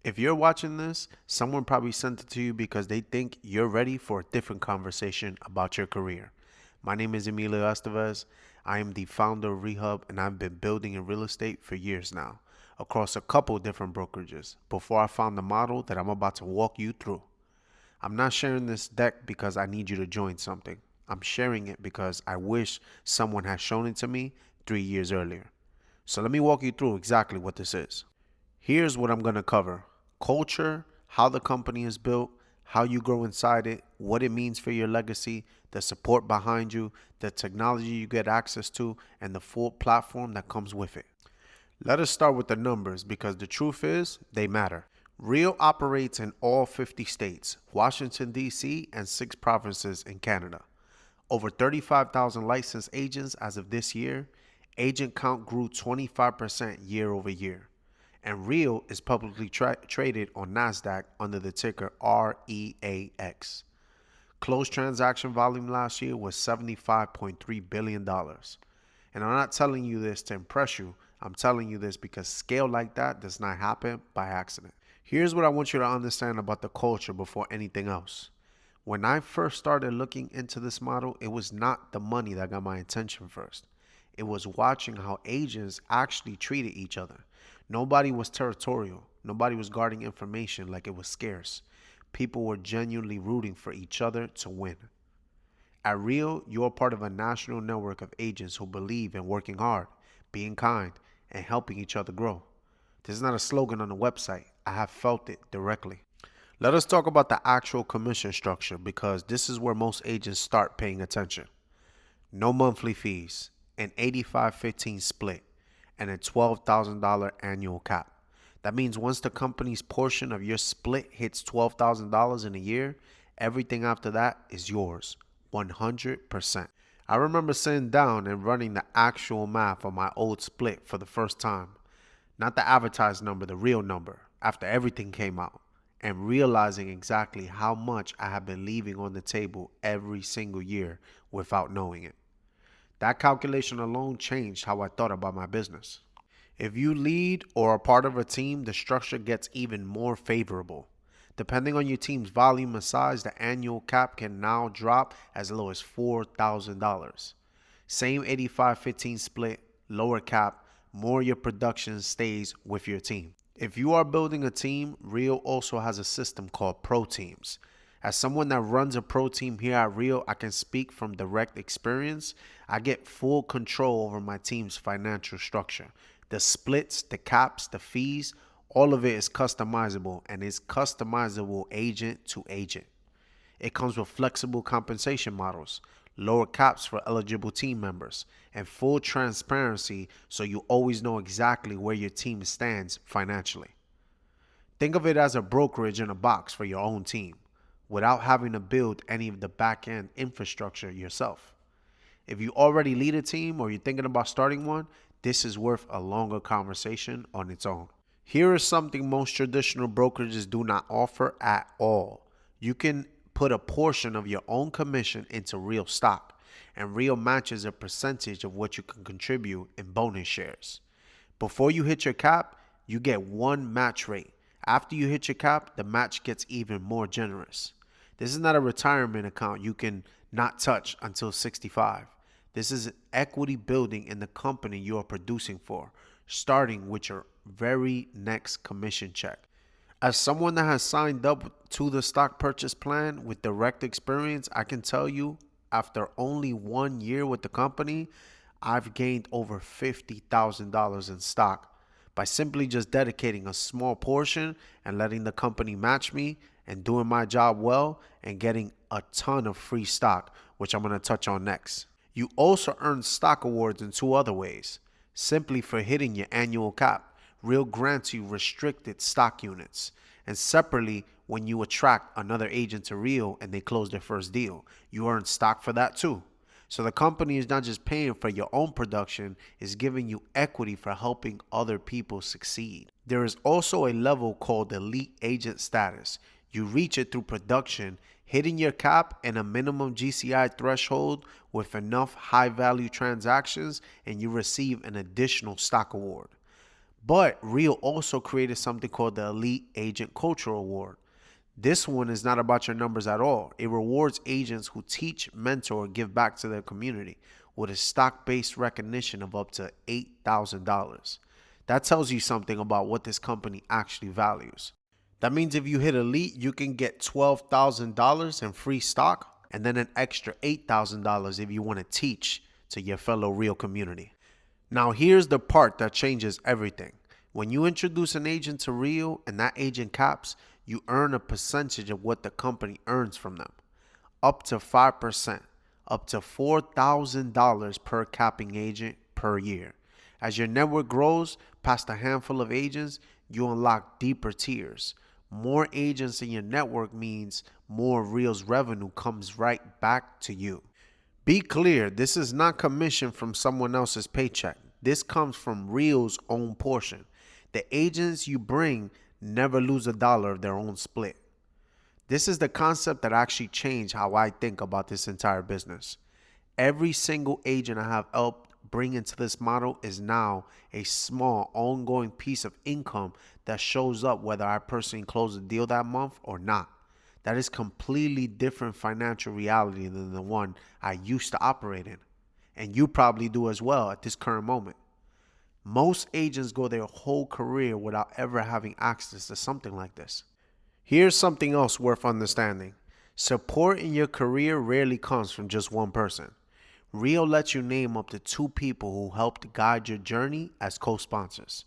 If you're watching this, someone probably sent it to you because they think you're ready for a different conversation about your career. My name is Emilio Estevez. I am the founder of Rehub, and I've been building in real estate for years now, across a couple different brokerages, before I found the model that I'm about to walk you through. I'm not sharing this deck because I need you to join something. I'm sharing it because I wish someone had shown it to me 3 years earlier. So let me walk you through exactly what this is. Here's what I'm going to cover: culture, how the company is built, how you grow inside it, what it means for your legacy, the support behind you, the technology you get access to, and the full platform that comes with it. Let us start with the numbers because the truth is, they matter. Real operates in all 50 states, Washington, D.C., and 6 provinces in Canada. Over 35,000 licensed agents as of this year. Agent count grew 25% year over year. And Real is publicly traded on NASDAQ under the ticker REAX. Closed transaction volume last year was $75.3 billion. And I'm not telling you this to impress you. I'm telling you this because scale like that does not happen by accident. Here's what I want you to understand about the culture before anything else. When I first started looking into this model, it was not the money that got my attention first. It was watching how agents actually treated each other. Nobody was territorial. Nobody was guarding information like it was scarce. People were genuinely rooting for each other to win. At Real, you're part of a national network of agents who believe in working hard, being kind, and helping each other grow. This is not a slogan on the website. I have felt it directly. Let us talk about the actual commission structure because this is where most agents start paying attention. No monthly fees, an 85-15 split, and a $12,000 annual cap. That means once the company's portion of your split hits $12,000 in a year, everything after that is yours, 100%. I remember sitting down and running the actual math on my old split for the first time. Not the advertised number, the real number, after everything came out, and realizing exactly how much I have been leaving on the table every single year without knowing it. That calculation alone changed how I thought about my business. If you lead or are part of a team, the structure gets even more favorable. Depending on your team's volume and size, the annual cap can now drop as low as $4,000. Same 85-15 split, lower cap, more your production stays with your team. If you are building a team, Real also has a system called Pro Teams. As someone that runs a pro team here at Real, I can speak from direct experience. I get full control over my team's financial structure. The splits, the caps, the fees, all of it is customizable and is customizable agent to agent. It comes with flexible compensation models, lower caps for eligible team members, and full transparency so you always know exactly where your team stands financially. Think of it as a brokerage in a box for your own team, without having to build any of the back-end infrastructure yourself. If you already lead a team or you're thinking about starting one, this is worth a longer conversation on its own. Here is something most traditional brokerages do not offer at all. You can put a portion of your own commission into Real stock, and Real matches a percentage of what you can contribute in bonus shares. Before you hit your cap, you get one match rate. After you hit your cap, the match gets even more generous. This is not a retirement account you can not touch until 65. This is equity building in the company you are producing for, starting with your very next commission check. As someone that has signed up to the stock purchase plan with direct experience, I can tell you after only 1 year with the company, I've gained over $50,000 in stock by simply just dedicating a small portion and letting the company match me and doing my job well and getting a ton of free stock, which I'm going to touch on next. You also earn stock awards in 2 other ways. Simply for hitting your annual cap, Real grants you restricted stock units. And separately, when you attract another agent to Real and they close their first deal, you earn stock for that too. So the company is not just paying for your own production, it's giving you equity for helping other people succeed. There is also a level called elite agent status. You reach it through production, hitting your cap and a minimum GCI threshold with enough high value transactions, and you receive an additional stock award. But Real also created something called the Elite Agent Culture Award. This one is not about your numbers at all. It rewards agents who teach, mentor, or give back to their community with a stock-based recognition of up to $8,000. That tells you something about what this company actually values. That means if you hit Elite, you can get $12,000 in free stock and then an extra $8,000 if you want to teach to your fellow Real community. Now here's the part that changes everything. When you introduce an agent to Real and that agent caps, you earn a percentage of what the company earns from them. Up to 5%, up to $4,000 per capping agent per year. As your network grows past a handful of agents, you unlock deeper tiers. More agents in your network means more Real's revenue comes right back to you. Be clear, this is not commission from someone else's paycheck. This comes from Real's own portion. The agents you bring never lose a dollar of their own split. This is the concept that actually changed how I think about this entire business. Every single agent I have helped bring into this model is now a small ongoing piece of income that shows up whether I personally close a deal that month or not. That is completely different financial reality than the one I used to operate in. And you probably do as well at this current moment. Most agents go their whole career without ever having access to something like this. Here's something else worth understanding. Support in your career rarely comes from just one person. Real lets you name up to 2 people who helped guide your journey as co-sponsors.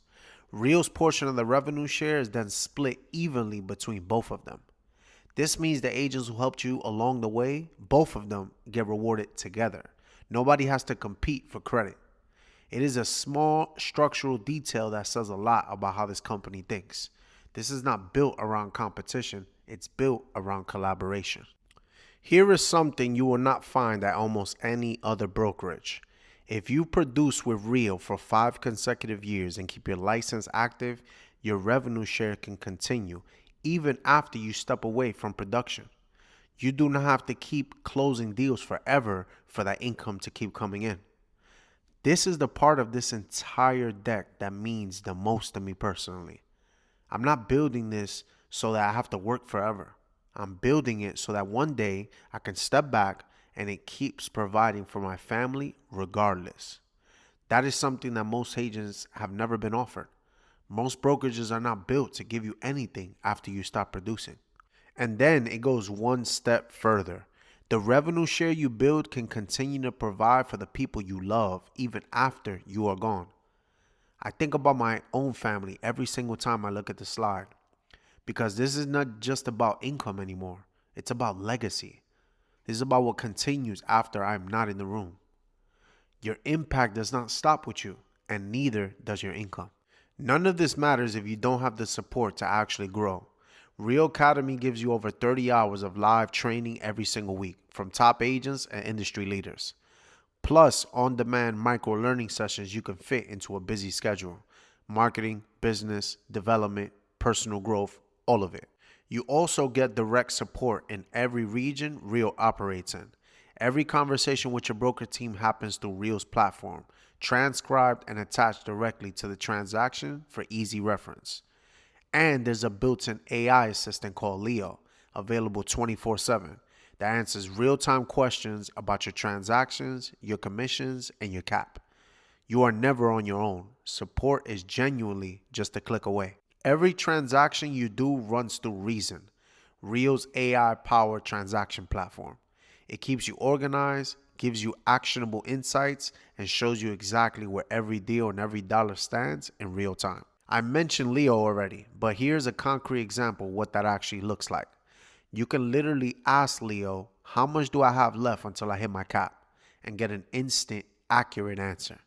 Real's portion of the revenue share is then split evenly between both of them. This means the agents who helped you along the way, both of them get rewarded together. Nobody has to compete for credit. It is a small structural detail that says a lot about how this company thinks. This is not built around competition, it's built around collaboration. Here is something you will not find at almost any other brokerage. If you produce with Real for 5 consecutive years and keep your license active, your revenue share can continue even after you step away from production. You do not have to keep closing deals forever for that income to keep coming in. This is the part of this entire deck that means the most to me personally. I'm not building this so that I have to work forever. I'm building it so that one day I can step back and it keeps providing for my family regardless. That is something that most agents have never been offered. Most brokerages are not built to give you anything after you stop producing. And then it goes one step further. The revenue share you build can continue to provide for the people you love even after you are gone. I think about my own family every single time I look at the slide, because this is not just about income anymore. It's about legacy. This is about what continues after I'm not in the room. Your impact does not stop with you, and neither does your income. None of this matters if you don't have the support to actually grow. Real Academy gives you over 30 hours of live training every single week from top agents and industry leaders. Plus on-demand micro-learning sessions you can fit into a busy schedule. Marketing, business, development, personal growth, all of it. You also get direct support in every region Real operates in. Every conversation with your broker team happens through Real's platform, transcribed and attached directly to the transaction for easy reference. And there's a built-in AI assistant called Leo, available 24/7, that answers real-time questions about your transactions, your commissions, and your cap. You are never on your own. Support is genuinely just a click away. Every transaction you do runs through Reason, Real's AI-powered transaction platform. It keeps you organized, gives you actionable insights, and shows you exactly where every deal and every dollar stands in real time. I mentioned Leo already, but here's a concrete example of what that actually looks like. You can literally ask Leo, how much do I have left until I hit my cap? And get an instant, accurate answer.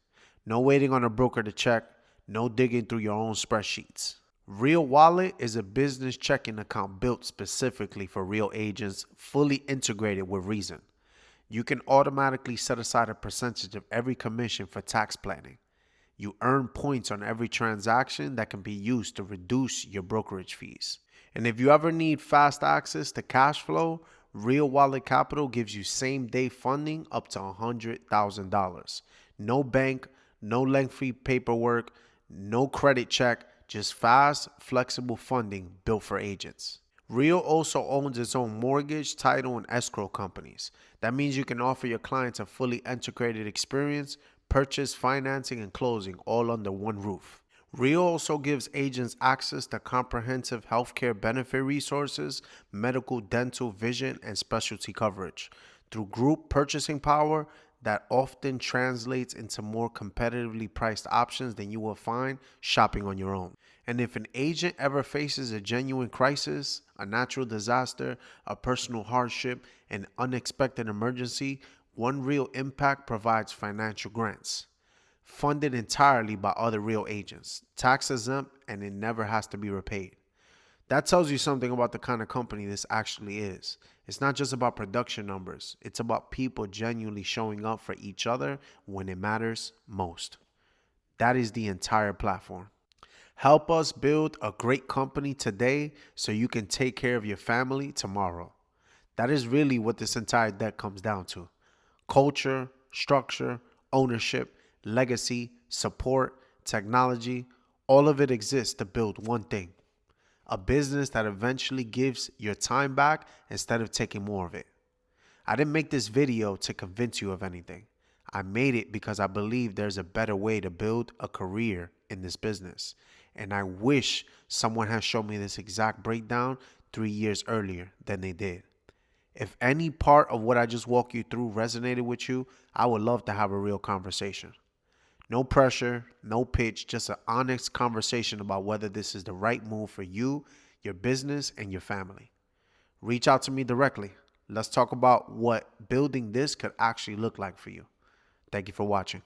No waiting on a broker to check, no digging through your own spreadsheets. Real Wallet is a business checking account built specifically for Real agents, fully integrated with Reason. You can automatically set aside a percentage of every commission for tax planning. You earn points on every transaction that can be used to reduce your brokerage fees. And if you ever need fast access to cash flow, Real Wallet Capital gives you same-day funding up to $100,000. No bank, no lengthy paperwork, no credit check, just fast, flexible funding built for agents. Real also owns its own mortgage, title, and escrow companies. That means you can offer your clients a fully integrated experience, purchase, financing, and closing all under one roof. Real also gives agents access to comprehensive healthcare benefit resources, medical, dental, vision, and specialty coverage through group purchasing power that often translates into more competitively priced options than you will find shopping on your own. And if an agent ever faces a genuine crisis, a natural disaster, a personal hardship, an unexpected emergency, One Real Impact provides financial grants, funded entirely by other Real agents, tax exempt, and it never has to be repaid. That tells you something about the kind of company this actually is. It's not just about production numbers. It's about people genuinely showing up for each other when it matters most. That is the entire platform. Help us build a great company today so you can take care of your family tomorrow. That is really what this entire deck comes down to. Culture, structure, ownership, legacy, support, technology, all of it exists to build one thing. A business that eventually gives your time back instead of taking more of it. I didn't make this video to convince you of anything. I made it because I believe there's a better way to build a career in this business. And I wish someone had shown me this exact breakdown 3 years earlier than they did. If any part of what I just walked you through resonated with you, I would love to have a real conversation. No pressure, no pitch, just an honest conversation about whether this is the right move for you, your business, and your family. Reach out to me directly. Let's talk about what building this could actually look like for you. Thank you for watching.